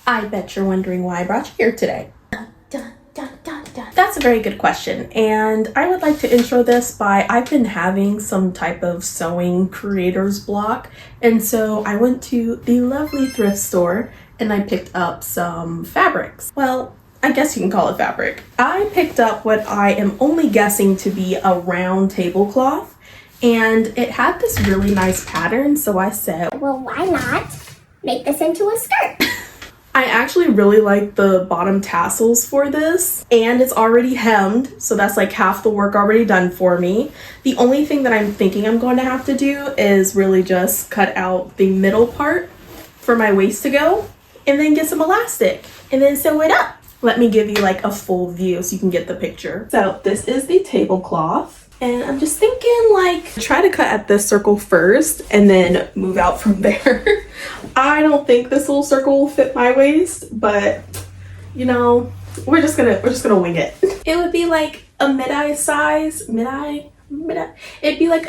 I bet you're wondering why I brought you here today. That's a very good question, and I would like to intro this by I've been having some type of sewing creator's block, and so I went to the lovely thrift store and I picked up some fabrics. Well, I guess you can call it fabric. I picked up what I am only guessing to be a round tablecloth, and it had this really nice pattern, so I said, well, why not make this into a skirt? I actually really like the bottom tassels for this, and it's already hemmed, so that's like half the work already done for me. The only thing that I'm thinking I'm going to have to do is really just cut out the middle part for my waist to go, and then get some elastic, and then sew it up. Let me give you like a full view so you can get the picture. So this is the tablecloth. And I'm just thinking like try to cut at this circle first and then move out from there. I don't think this little circle will fit my waist, but you know, we're just gonna wing it. It would be like a mid-eye size, it'd be like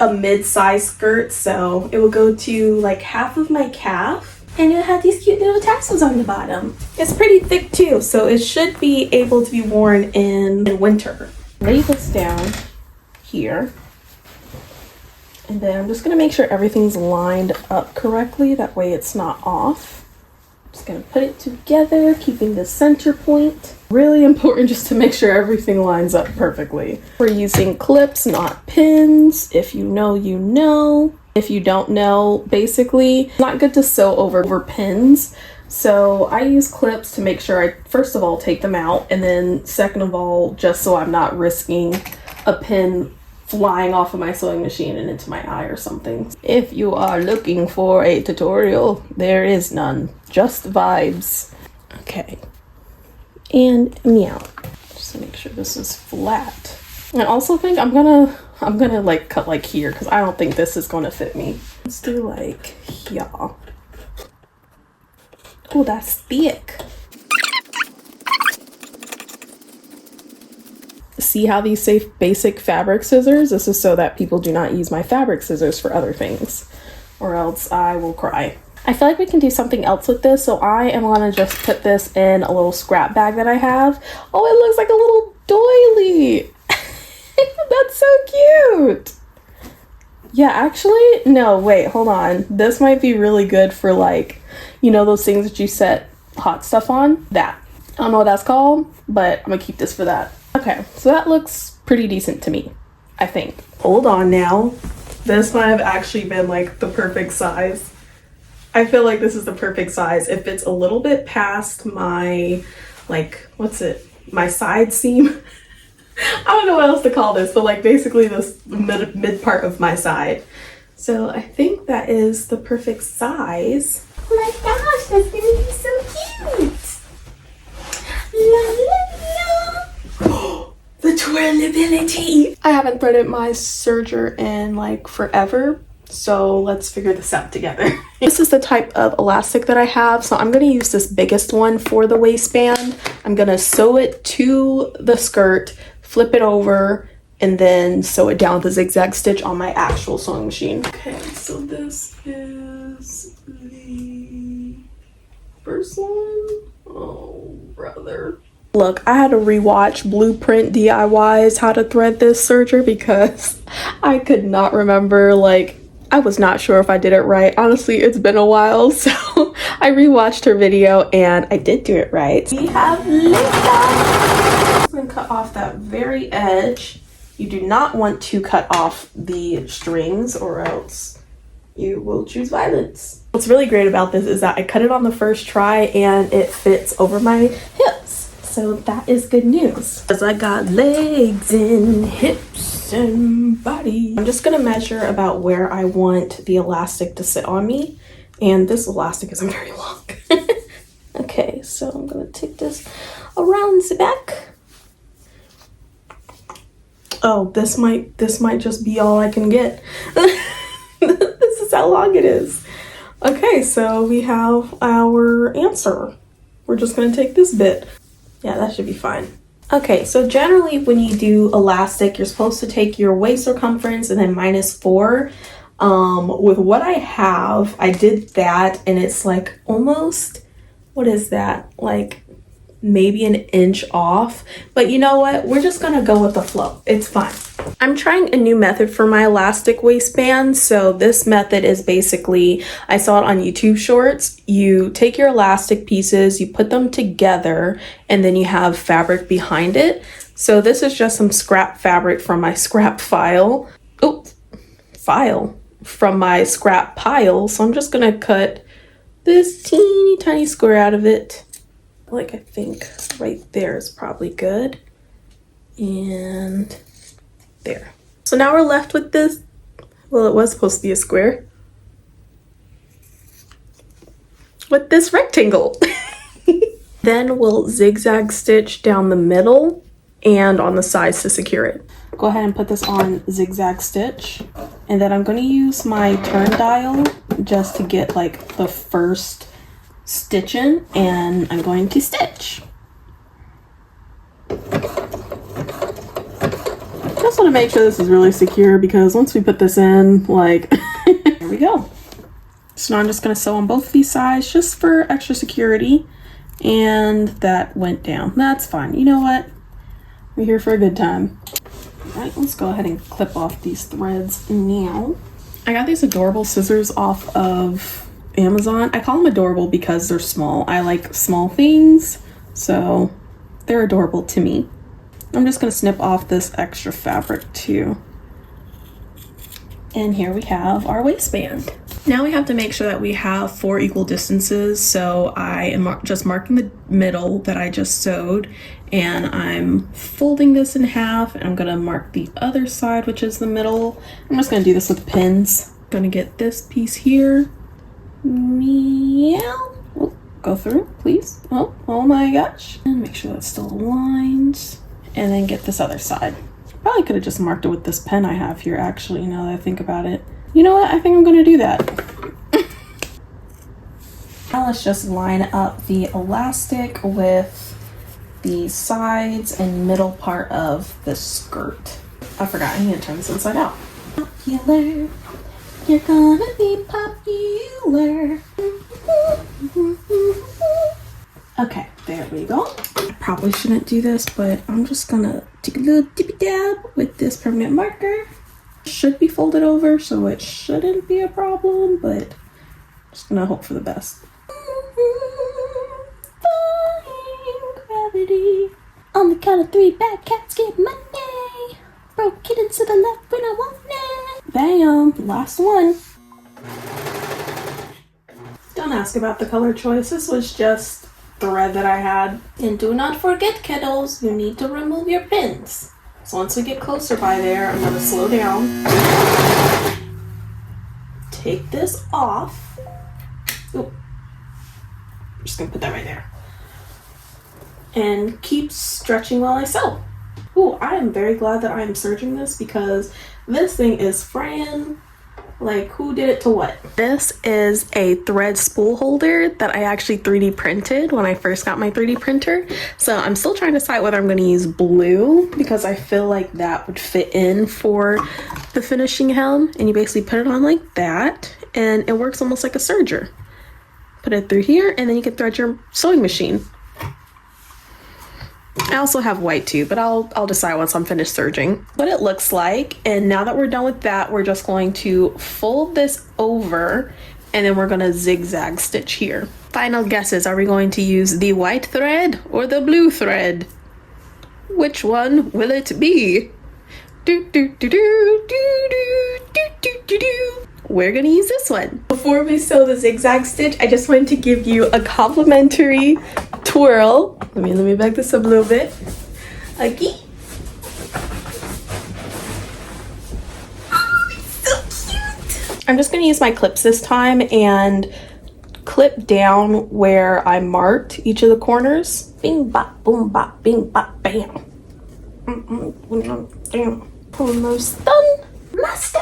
a mid-size skirt, so it will go to like half of my calf. And it'll have these cute little tassels on the bottom. It's pretty thick too, so it should be able to be worn in winter. Lay this down here, and then I'm just gonna make sure everything's lined up correctly, that way it's not off. I'm just gonna put it together, keeping the center point. Really important just to make sure everything lines up perfectly. We're using clips, not pins. If you know, you know. If you don't know, basically, it's not good to sew over pins. So I use clips to make sure I, first of all, take them out, and then second of all, just so I'm not risking a pin flying off of my sewing machine and into my eye or something. If you are looking for a tutorial, there is none, just vibes. Okay, and meow. Just to make sure this is flat. I also think I'm gonna like cut like here, because I don't think this is gonna fit me. Let's do like here. Oh, that's thick. See how these say basic fabric scissors? This is so that people do not use my fabric scissors for other things, or else I will cry. I feel like we can do something else with this, so I am gonna just put this in a little scrap bag that I have. Oh, it looks like a little doily. That's so cute. Yeah, actually, no, wait, hold on. This might be really good for like, you know, those things that you set hot stuff on? That. I don't know what that's called, but I'm gonna keep this for that. Okay, so that looks pretty decent to me, I think. Hold on now. This might have actually been like the perfect size. I feel like this is the perfect size. It fits a little bit past my, like, my side seam. I don't know what else to call this, but like basically this mid part of my side. So I think that is the perfect size. Oh my gosh, that's gonna be so cute! La la la! The twirlability! I haven't threaded my serger in like forever, so let's figure this out together. This is the type of elastic that I have, so I'm gonna use this biggest one for the waistband. I'm gonna sew it to the skirt, flip it over, and then sew it down with a zigzag stitch on my actual sewing machine. Okay, so this is the first one. Oh, brother. Look, I had to rewatch Blueprint DIYs how to thread this serger because I could not remember, like, I was not sure if I did it right. Honestly, it's been a while, so I rewatched her video and I did do it right. We have Lisa. I'm going to cut off that very edge. You do not want to cut off the strings or else you will choose violence. What's really great about this is that I cut it on the first try and it fits over my hips. So that is good news. Because I got legs and hips and body. I'm just going to measure about where I want the elastic to sit on me. And this elastic isn't very long. Okay, so I'm going to take this around the back. Oh, this might just be all I can get. This is how long it is. Okay, so we have our answer. We're just gonna take this bit. Yeah, that should be fine. Okay, so generally when you do elastic, you're supposed to take your waist circumference and then -4. With what I have, I did that and it's like almost, what is that? Like maybe an inch off, but you know what? We're just gonna go with the flow. It's fine. I'm trying a new method for my elastic waistband. So this method is basically, I saw it on YouTube shorts. You take your elastic pieces, you put them together, and then you have fabric behind it. So this is just some scrap fabric from my scrap file. Oh, file from my scrap pile. So I'm just gonna cut this teeny tiny square out of it. Like, I think right there is probably good. And there. So now we're left with this. Well, it was supposed to be a square. With this rectangle. Then we'll zigzag stitch down the middle and on the sides to secure it. Go ahead and put this on zigzag stitch. And then I'm going to use my turn dial just to get like the first stitch in, and I'm going to stitch. Just want to make sure this is really secure because once we put this in, like, here we go. So now I'm just going to sew on both these sides just for extra security. And that went down. That's fine. You know what? We're here for a good time. All right, let's go ahead and clip off these threads now. I got these adorable scissors off of Amazon. I call them adorable because they're small. I like small things, so they're adorable to me. I'm just going to snip off this extra fabric too. And here we have our waistband. Now we have to make sure that we have 4 equal distances. So I am just marking the middle that I just sewed, and I'm folding this in half, and I'm going to mark the other side, which is the middle. I'm just going to do this with pins. I'm going to get this piece here. Meow. Oh, go through, please. Oh my gosh. And make sure that's still aligned. And then get this other side. Probably could have just marked it with this pen I have here, actually, now that I think about it. You know what? I think I'm going to do that. Now let's just line up the elastic with the sides and middle part of the skirt. I forgot, I need to turn this inside out. Popular. You're gonna be popular. Okay, there we go. I probably shouldn't do this, but I'm just gonna take a little dippy dab with this permanent marker. It should be folded over, so it shouldn't be a problem, but just gonna hope for the best. Defying gravity. On the count of 3, bad cats get money. Broke kittens to the left when I want it. Bam! Last one. Don't ask about the color choice. This was just thread that I had. And do not forget, kiddos, you need to remove your pins. So once we get closer by there, I'm going to slow down. Take this off. Ooh. I'm just going to put that right there. And keep stretching while I sew. Ooh, I am very glad that I am serging this because this thing is fraying. Like, who did it to what? This is a thread spool holder that I actually 3D printed when I first got my 3D printer. So I'm still trying to decide whether I'm going to use blue because I feel like that would fit in for the finishing hem. And you basically put it on like that and it works almost like a serger. Put it through here and then you can thread your sewing machine. I also have white too, but I'll decide once I'm finished serging what it looks like. And now that we're done with that, we're just going to fold this over and then we're going to zigzag stitch here. Final guesses, are we going to use the white thread or the blue thread? Which one will it be? We're gonna use this one. Before we sew the zigzag stitch, I just wanted to give you a complimentary twirl. Let me back this up a little bit. Okay. Oh, it's so cute. I'm just gonna use my clips this time and clip down where I marked each of the corners. Bing bop, boom bop, bing bop, bam. Damn. Almost done. Master!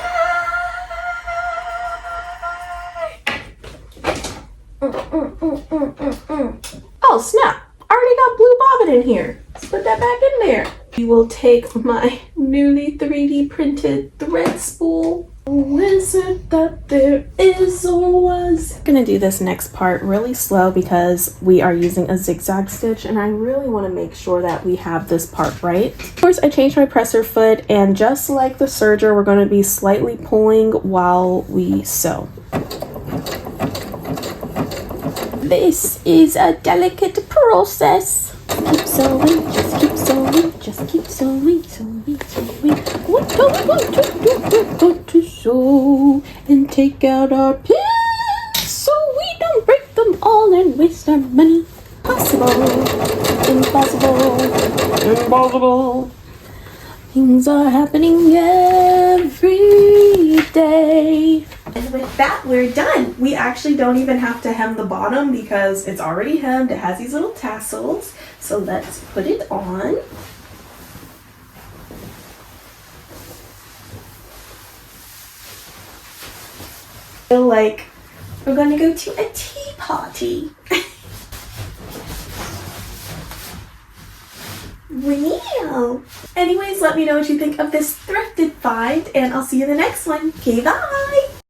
Oh snap, I already got blue bobbin in here. Let's put that back in there. We will take my newly 3D printed thread spool Oh, is it that there is or was? I'm gonna do this next part really slow because we are using a zigzag stitch and I really want to make sure that we have this part right. Of course, I changed my presser foot, and just like the serger, we're going to be slightly pulling while we sew. This is a delicate process. Keep sewing, just keep sewing, just keep sewing, sewing, sewing. What are we going to do? We're going to sew and take out our pins so we don't break them all and waste our money. Possible, impossible, impossible. Things are happening every day. And with that, we're done. We actually don't even have to hem the bottom because it's already hemmed. It has these little tassels. So let's put it on. Feel like we're gonna go to a tea party. Wow. Anyways, let me know what you think of this thrifted find, and I'll see you in the next one. Okay, bye.